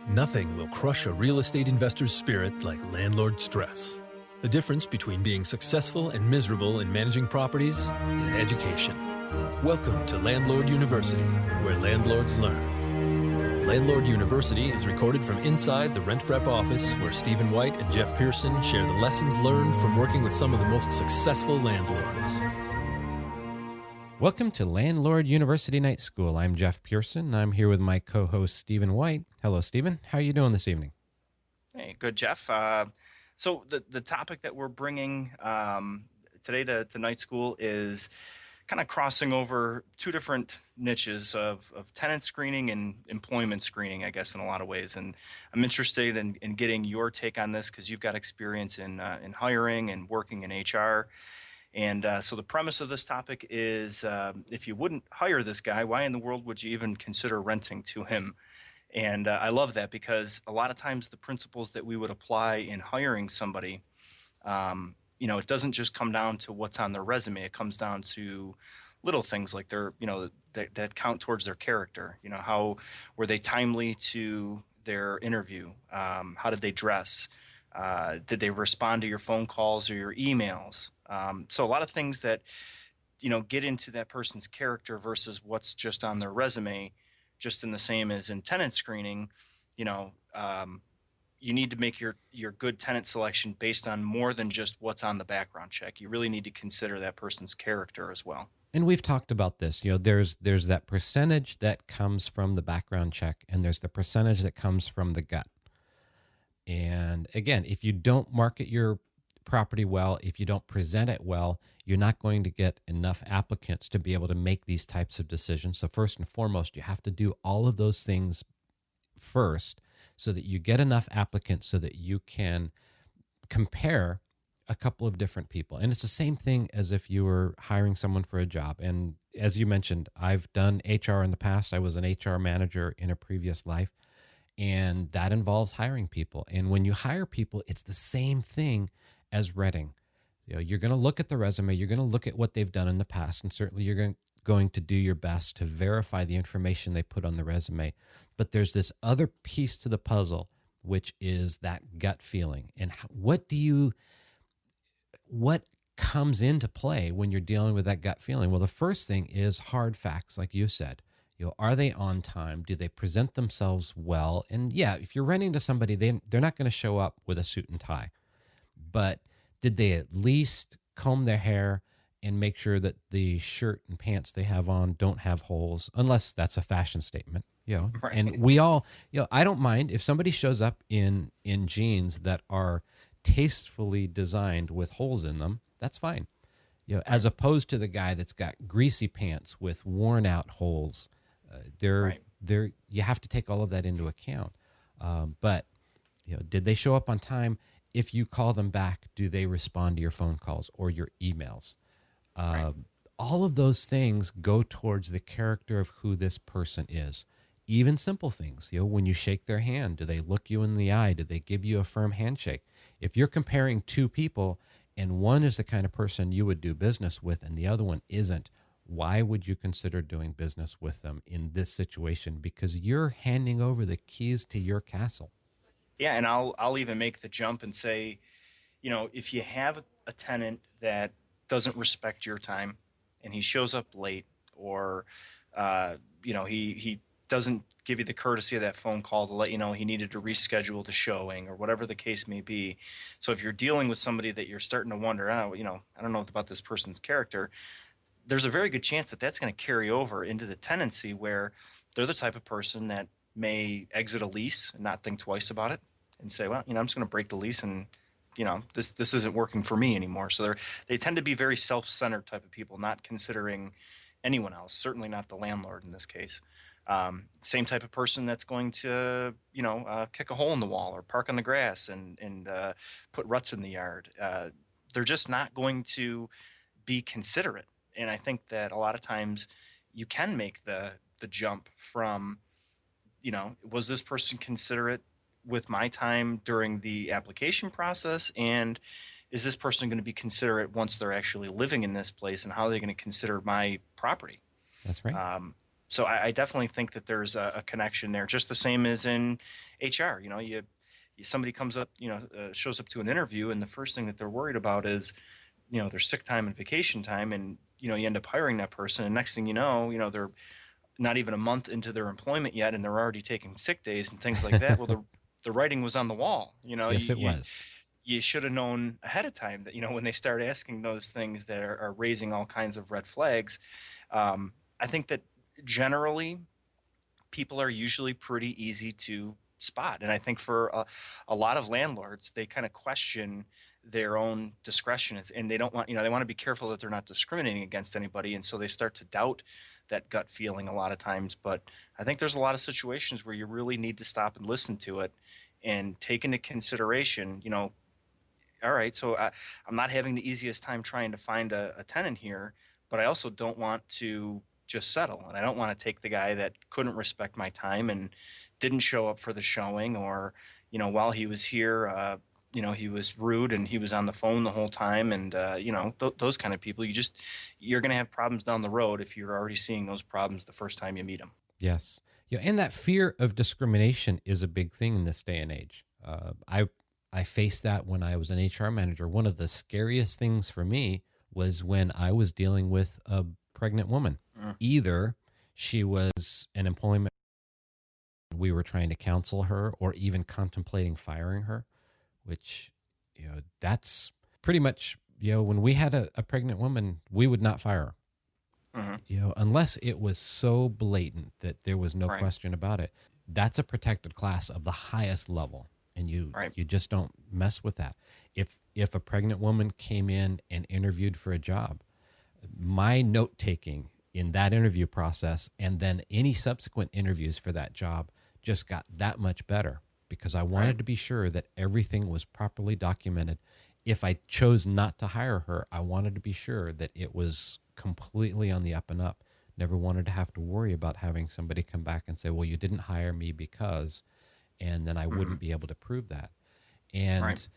Nothing will crush a real estate investor's spirit like landlord stress. The difference between being successful and miserable in managing properties is education. Welcome to Landlord University, where landlords learn. Landlord University is recorded from inside the RentPrep office, where Stephen White and Jeff Pearson share the lessons learned from working with some of the most successful landlords. Welcome to Landlord University Night School. I'm Jeff Pearson. I'm here with my co-host, Stephen White. Hello, Stephen. How are you doing this evening? Hey, good, Jeff. So the topic that we're bringing today to night school is kind of crossing over two different niches of tenant screening and employment screening, I guess, in a lot of ways. And I'm interested in getting your take on this because you've got experience in hiring and working in HR. And so the premise of this topic is if you wouldn't hire this guy, why in the world would you even consider renting to him? And I love that because a lot of times the principles that we would apply in hiring somebody, it doesn't just come down to what's on their resume. It comes down to little things like that count towards their character. How were they timely to their interview? How did they dress? Did they respond to your phone calls or your emails? So a lot of things that, get into that person's character versus what's just on their resume, just in the same as in tenant screening, you need to make your good tenant selection based on more than just what's on the background check. You really need to consider that person's character as well. And we've talked about this. There's that percentage that comes from the background check, and there's the percentage that comes from the gut. And again, if you don't market your property well, if you don't present it well, you're not going to get enough applicants to be able to make these types of decisions. So first and foremost, you have to do all of those things first so that you get enough applicants so that you can compare a couple of different people. And it's the same thing as if you were hiring someone for a job. And as you mentioned, I've done HR in the past. I was an HR manager in a previous life, and that involves hiring people. And when you hire people, it's the same thing as renting. You're going to look at the resume, you're going to look at what they've done in the past, and certainly you're going to do your best to verify the information they put on the resume. But there's this other piece to the puzzle, which is that gut feeling. And what comes into play when you're dealing with that gut feeling? Well, the first thing is hard facts, like you said. Are they on time? Do they present themselves well? And yeah, if you're renting to somebody, they're not going to show up with a suit and tie. But did they at least comb their hair and make sure that the shirt and pants they have on don't have holes, unless that's a fashion statement, Right. And we all, I don't mind if somebody shows up in jeans that are tastefully designed with holes in them. That's fine. As opposed to the guy that's got greasy pants with worn out holes. You have to take all of that into account. But did they show up on time? If you call them back, do they respond to your phone calls or your emails? Right. All of those things go towards the character of who this person is. Even simple things, when you shake their hand, do they look you in the eye? Do they give you a firm handshake? If you're comparing two people and one is the kind of person you would do business with and the other one isn't, why would you consider doing business with them in this situation? Because you're handing over the keys to your castle. Yeah, and I'll even make the jump and say, if you have a tenant that doesn't respect your time and he shows up late, or he doesn't give you the courtesy of that phone call to let you know he needed to reschedule the showing or whatever the case may be. So if you're dealing with somebody that you're starting to wonder, I don't know about this person's character, there's a very good chance that that's going to carry over into the tenancy where they're the type of person that may exit a lease and not think twice about it and say, well, I'm just going to break the lease and, this isn't working for me anymore. So they tend to be very self-centered type of people, not considering anyone else, certainly not the landlord in this case. Same type of person that's going to, kick a hole in the wall or park on the grass and put ruts in the yard. They're just not going to be considerate. And I think that a lot of times you can make the jump from, was this person considerate with my time during the application process? And is this person going to be considerate once they're actually living in this place? And how are they going to consider my property? That's right. So I definitely think that there's a connection there, just the same as in HR. Somebody comes up, shows up to an interview, and the first thing that they're worried about is, their sick time and vacation time, and you end up hiring that person, and next thing they're not even a month into their employment yet, and they're already taking sick days and things like that. Well, the writing was on the wall. Yes, it was. You should have known ahead of time that when they start asking those things that are raising all kinds of red flags. I think that generally people are usually pretty easy to spot. And I think for a lot of landlords, they kind of question their own discretion, and they don't want, they want to be careful that they're not discriminating against anybody. And so they start to doubt that gut feeling a lot of times. But I think there's a lot of situations where you really need to stop and listen to it and take into consideration, all right, so I'm not having the easiest time trying to find a tenant here, but I also don't want to just settle. And I don't want to take the guy that couldn't respect my time and didn't show up for the showing, or, while he was here, he was rude and he was on the phone the whole time. And, those kind of people, you're going to have problems down the road if you're already seeing those problems the first time you meet them. Yes. Yeah, and that fear of discrimination is a big thing in this day and age. I faced that when I was an HR manager. One of the scariest things for me was when I was dealing with a pregnant woman. Either she was an employment, we were trying to counsel her, or even contemplating firing her, which, that's pretty much, when we had a pregnant woman, we would not fire her. Unless it was so blatant that there was no Right. question about it. That's a protected class of the highest level, and you just don't mess with that. If a pregnant woman came in and interviewed for a job, my note taking in that interview process and then any subsequent interviews for that job just got that much better, because I wanted to be sure that everything was properly documented. If I chose not to hire her, I wanted to be sure that it was completely on the up and up. Never wanted to have to worry about having somebody come back and say, well, you didn't hire me because, and then I wouldn't be able to prove that. And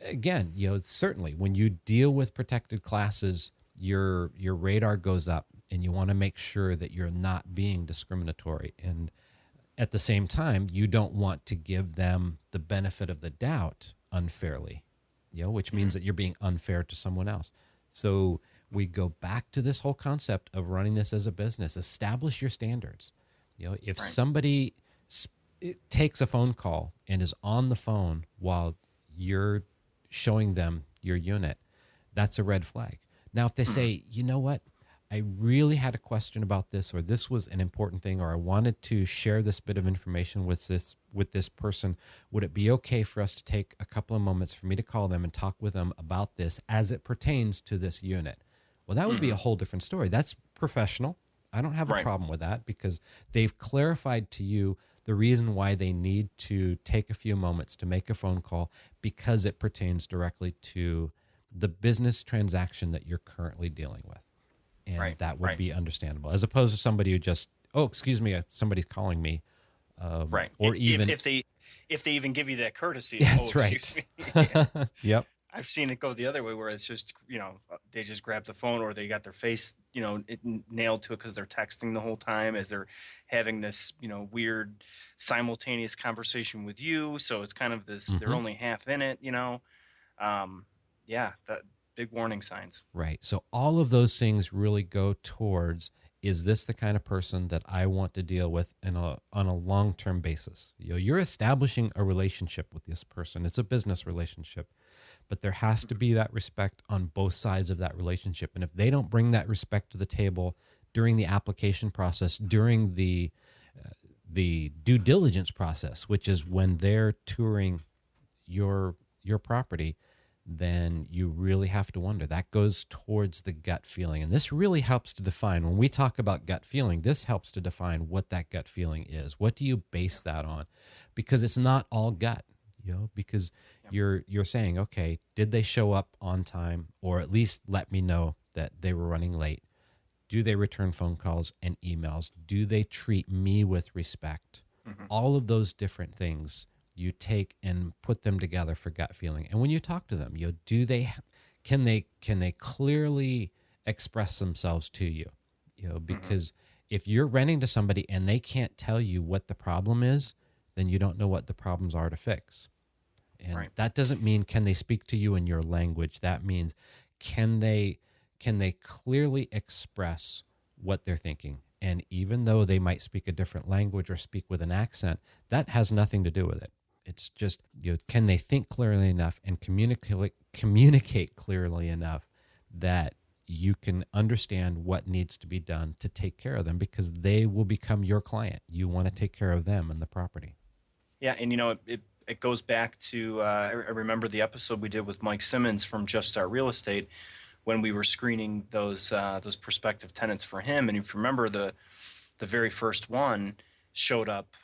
again, certainly when you deal with protected classes, your radar goes up, and you want to make sure that you're not being discriminatory. And at the same time, you don't want to give them the benefit of the doubt unfairly, which means that you're being unfair to someone else. So we go back to this whole concept of running this as a business. Establish your standards. If somebody takes a phone call and is on the phone while you're showing them your unit, that's a red flag. Now, if they say, you know what, I really had a question about this, or this was an important thing, or I wanted to share this bit of information with this person, would it be okay for us to take a couple of moments for me to call them and talk with them about this as it pertains to this unit? Well, that would be a whole different story. That's professional. I don't have a problem with that, because they've clarified to you the reason why they need to take a few moments to make a phone call, because it pertains directly to the business transaction that you're currently dealing with. And that would be understandable, as opposed to somebody who just, oh, excuse me, somebody's calling me. Or even if they even give you that courtesy. Yeah, that's excuse me. Yep. I've seen it go the other way, where it's just, they just grab the phone, or they got their face, nailed to it because they're texting the whole time as they're having this, weird simultaneous conversation with you. So it's kind of this, they're only half in it, that big warning signs. Right. So all of those things really go towards, is this the kind of person that I want to deal with on a long-term basis? You're establishing a relationship with this person. It's a business relationship, but there has to be that respect on both sides of that relationship. And if they don't bring that respect to the table during the application process, during the due diligence process, which is when they're touring your property, then you really have to wonder. That goes towards the gut feeling. And this really helps to define, when we talk about gut feeling, this helps to define what that gut feeling is. What do you base that on? Because it's not all gut, because you're saying, okay, did they show up on time, or at least let me know that they were running late? Do they return phone calls and emails? Do they treat me with respect? All of those different things you take and put them together for gut feeling. And when you talk to them, can they clearly express themselves to you? Because If you're renting to somebody and they can't tell you what the problem is, then you don't know what the problems are to fix. And Right. that doesn't mean can they speak to you in your language. That means can they clearly express what they're thinking. And even though they might speak a different language or speak with an accent, that has nothing to do with it. It's just, can they think clearly enough and communicate clearly enough that you can understand what needs to be done to take care of them, because they will become your client. You want to take care of them and the property. Yeah, and it goes back to I remember the episode we did with Mike Simmons from Just Start Real Estate when we were screening those prospective tenants for him. And if you remember, the very first one showed up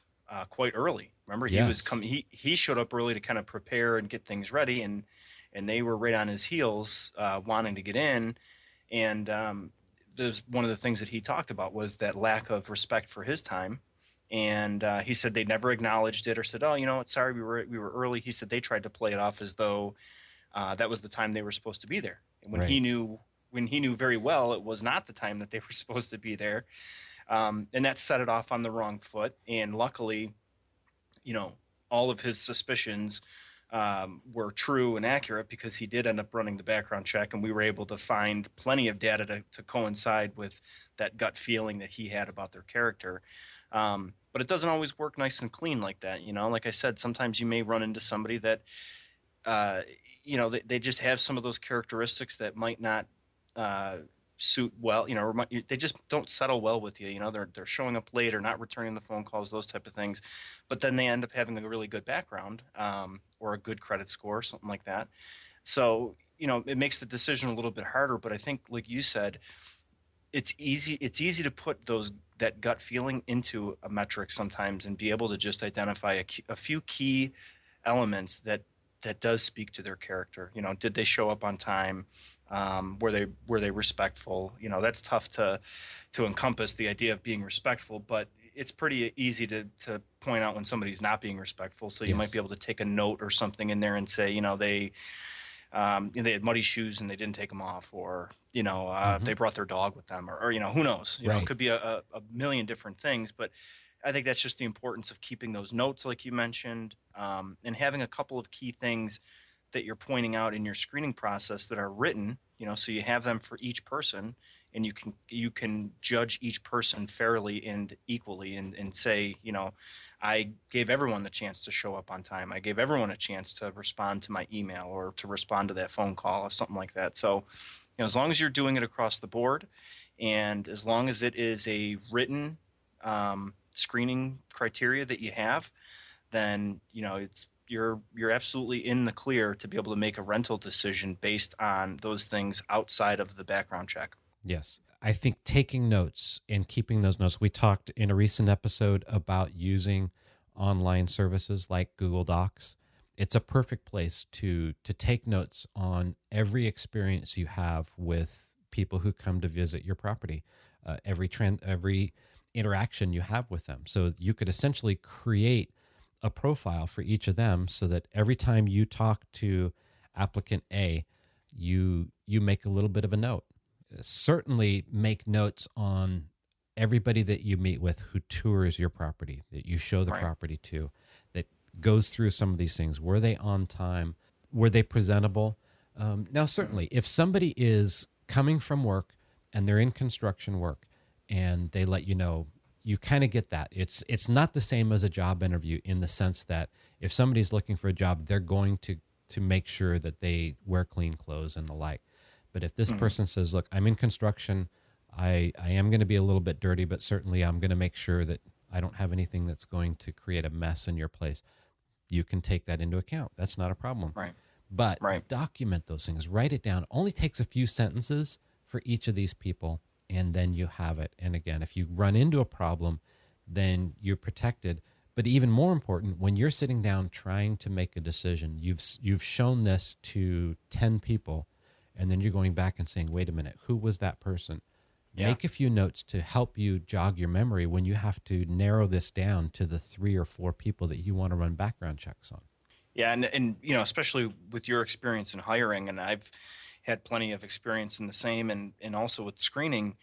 quite early. Remember, he was Yes. coming. He showed up early to kind of prepare and get things ready, and they were right on his heels, wanting to get in. And there's one of the things that he talked about was that lack of respect for his time. And he said they never acknowledged it or said, "Oh, you know what? Sorry, we were early." He said they tried to play it off as though that was the time they were supposed to be there, and Right. when he knew very well it was not the time that they were supposed to be there, and that set it off on the wrong foot. And luckily, all of his suspicions were true and accurate, because he did end up running the background check, and we were able to find plenty of data to coincide with that gut feeling that he had about their character. But it doesn't always work nice and clean like that. Like I said, sometimes you may run into somebody that uh, they just have some of those characteristics that might not uh, suit well, or they just don't settle well with you. They're showing up late or not returning the phone calls, those type of things. But then they end up having a really good background, or a good credit score, something like that. So, it makes the decision a little bit harder. But I think, like you said, it's easy to put that gut feeling into a metric sometimes and be able to just identify a few key elements that does speak to their character. Did they show up on time? Were they respectful? That's tough to encompass the idea of being respectful, but it's pretty easy to point out when somebody's not being respectful. So you might be Yes. able to take a note or something in there and say, they had muddy shoes and they didn't take them off, or Hmm. they brought their dog with them, or who knows. It Right. could be a million different things. But I think that's just the importance of keeping those notes, like you mentioned, and having a couple of key things that you're pointing out in your screening process that are written, so you have them for each person, and you can judge each person fairly and equally, and say, I gave everyone the chance to show up on time. I gave everyone a chance to respond to my email or to respond to that phone call or something like that. So, as long as you're doing it across the board, and as long as it is a written screening criteria that you have, then you're absolutely in the clear to be able to make a rental decision based on those things outside of the background check. Yes. I think taking notes and keeping those notes. We talked in a recent episode about using online services like Google Docs. It's a perfect place to take notes on every experience you have with people who come to visit your property, every interaction you have with them. So you could essentially create a profile for each of them, so that every time you talk to applicant A, you make a little bit of a note. Certainly make notes on everybody that you meet with who tours your property, that you show the Right. property to, that goes through some of these things. Were they on time? Were they presentable? Now, Mhm. certainly, if somebody is coming from work and they're in construction work and they let you know, you kind of get that. It's not the same as a job interview, in the sense that if somebody's looking for a job, they're going to make sure that they wear clean clothes and the like. But if this Mhm. person says, look, I'm in construction, I am going to be a little bit dirty, but certainly I'm going to make sure that I don't have anything that's going to create a mess in your place, you can take that into account. That's not a problem. Right. But Right. document those things, write it down. Only takes a few sentences for each of these people, and then you have it. And again, if you run into a problem, then you're protected. But even more important, when you're sitting down trying to make a decision, you've shown this to 10 people, and then you're going back and saying, wait a minute, who was that person? Yeah. Make a few notes to help you jog your memory when you have to narrow this down to the 3 or 4 people that you want to run background checks on. Yeah, and especially with your experience in hiring, and I've had plenty of experience in the same, and also with screening.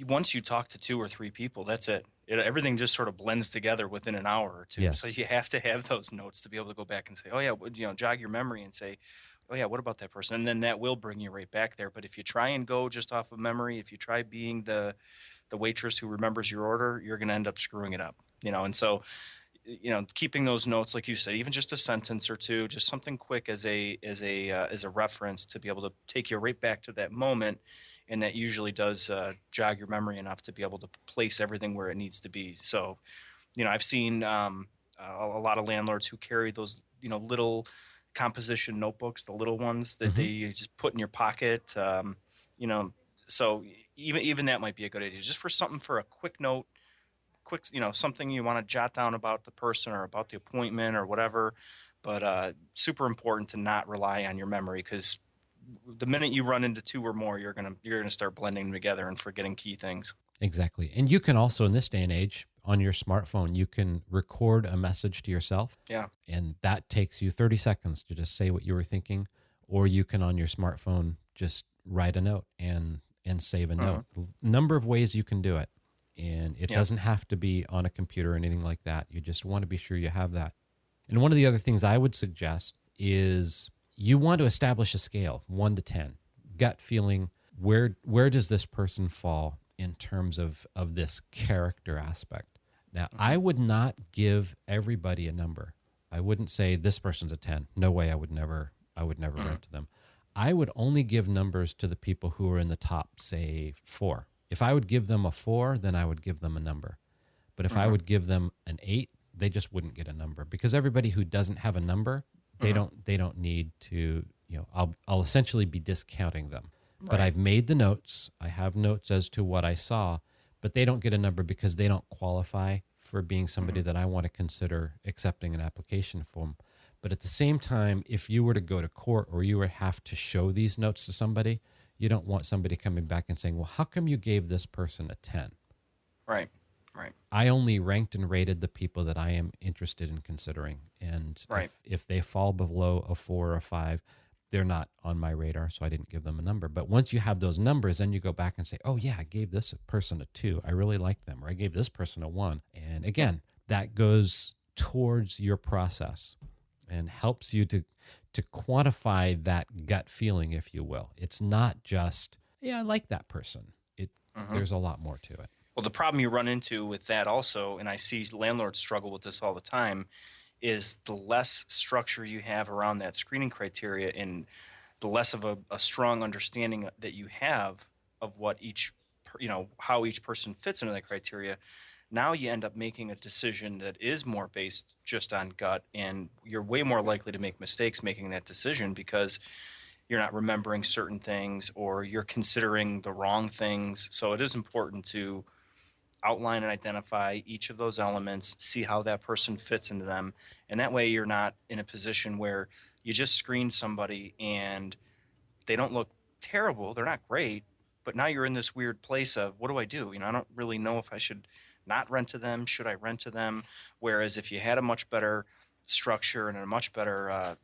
once you talk to two or three people, that's it. Everything just sort of blends together within an hour or two. So you Yes. have to have those notes to be able to go back and say, oh yeah, jog your memory and say, oh yeah, what about that person? And then that will bring you right back there. But if you try and go just off of memory, if you try being the waitress who remembers your order, you're going to end up screwing it up. And so keeping those notes, like you said, even just a sentence or two, just something quick as a reference to be able to take you right back to that moment, and that usually does jog your memory enough to be able to place everything where it needs to be. So, I've seen a lot of landlords who carry those little composition notebooks, the little ones that Hmm. they just put in your pocket. You know, so even that might be a good idea, just for something for a quick note, quick, something you want to jot down about the person or about the appointment or whatever. But super important to not rely on your memory, because the minute you run into two or more, you're gonna start blending them together and forgetting key things. Exactly. And you can also, in this day and age, on your smartphone, you can record a message to yourself, Yeah. and that takes you 30 seconds to just say what you were thinking. Or you can, on your smartphone, just write a note and save a Mhm. note. Number of ways you can do it. And it Yeah. doesn't have to be on a computer or anything like that. You just want to be sure you have that. And one of the other things I would suggest is you want to establish a scale, 1 to 10. Gut feeling, where does this person fall in terms of this character aspect? Now, Hmm. I would not give everybody a number. I wouldn't say this person's a 10. No way, I would never Hmm. rent to them. I would only give numbers to the people who are in the top, say, 4. If I would give them a 4, then I would give them a number. But if I Hmm. would give them an 8, they just wouldn't get a number, because everybody who doesn't have a number, they Hmm. don't need to, I'll essentially be discounting them. But Right. I've made the notes. I have notes as to what I saw, but they don't get a number because they don't qualify for being somebody Hmm. that I want to consider accepting an application from. But at the same time, if you were to go to court or you would have to show these notes to somebody, you don't want somebody coming back and saying, well, how come you gave this person a 10? Right. Right. I only ranked and rated the people that I am interested in considering. And Right. if they fall below a 4 or a 5, they're not on my radar, so I didn't give them a number. But once you have those numbers, then you go back and say, oh, yeah, I gave this person a 2. I really liked them. Or I gave this person a 1. And Yeah. again, that goes towards your process and helps you to quantify that gut feeling, if you will. It's not just, yeah, I like that person. Hmm. There's a lot more to it. Well, the problem you run into with that also, and I see landlords struggle with this all the time, is the less structure you have around that screening criteria, and the less of a strong understanding that you have of what how each person fits into that criteria. Now you end up making a decision that is more based just on gut, and you're way more likely to make mistakes making that decision because you're not remembering certain things or you're considering the wrong things. So it is important to outline and identify each of those elements, see how that person fits into them. And that way you're not in a position where you just screen somebody and they don't look terrible, they're not great, but now you're in this weird place of, what do I do? I don't really know if I should not rent to them, should I rent to them? Whereas if you had a much better structure and a much better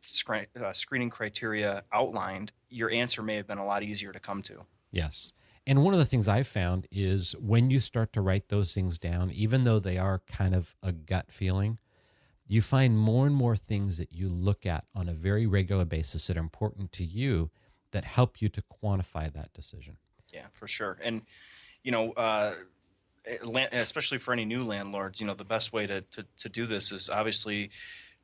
screening criteria outlined, your answer may have been a lot easier to come to. Yes. And one of the things I've found is when you start to write those things down, even though they are kind of a gut feeling, you find more and more things that you look at on a very regular basis that are important to you that help you to quantify that decision. Yeah, for sure. And you know, especially for any new landlords, the best way to do this is obviously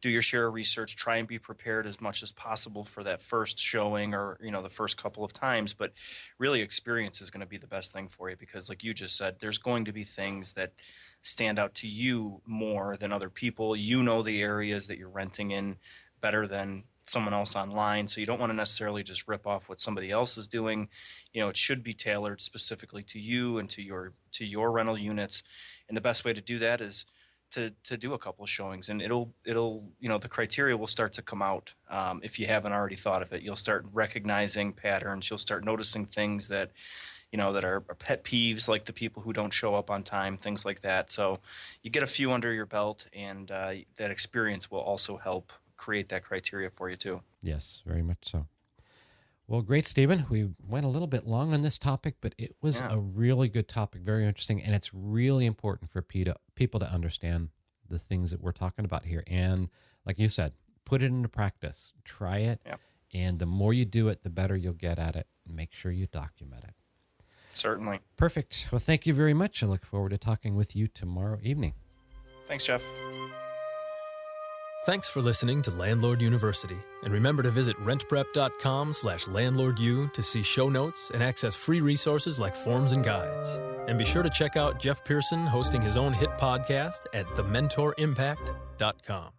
do your share of research, try and be prepared as much as possible for that first showing or, the first couple of times. But really, experience is going to be the best thing for you because, like you just said, there's going to be things that stand out to you more than other people. You know the areas that you're renting in better than someone else online. So you don't want to necessarily just rip off what somebody else is doing. It should be tailored specifically to you and to your rental units. And the best way to do that is to do a couple of showings, and it'll the criteria will start to come out. If you haven't already thought of it, you'll start recognizing patterns, you'll start noticing things that are pet peeves, like the people who don't show up on time, things like that. So you get a few under your belt, and that experience will also help create that criteria for you too. Yes, very much so. Well, great, Stephen. We went a little bit long on this topic, but it was Yeah. a really good topic, very interesting, and it's really important for people to understand the things that we're talking about here. And like you said, put it into practice, try it, Yeah. and the more you do it, the better you'll get at it. Make sure you document it. Certainly. Perfect. Well, thank you very much. I look forward to talking with you tomorrow evening. Thanks, Jeff. Thanks for listening to Landlord University. And remember to visit rentprep.com/landlordu to see show notes and access free resources like forms and guides. And be sure to check out Jeff Pearson hosting his own hit podcast at thementorimpact.com.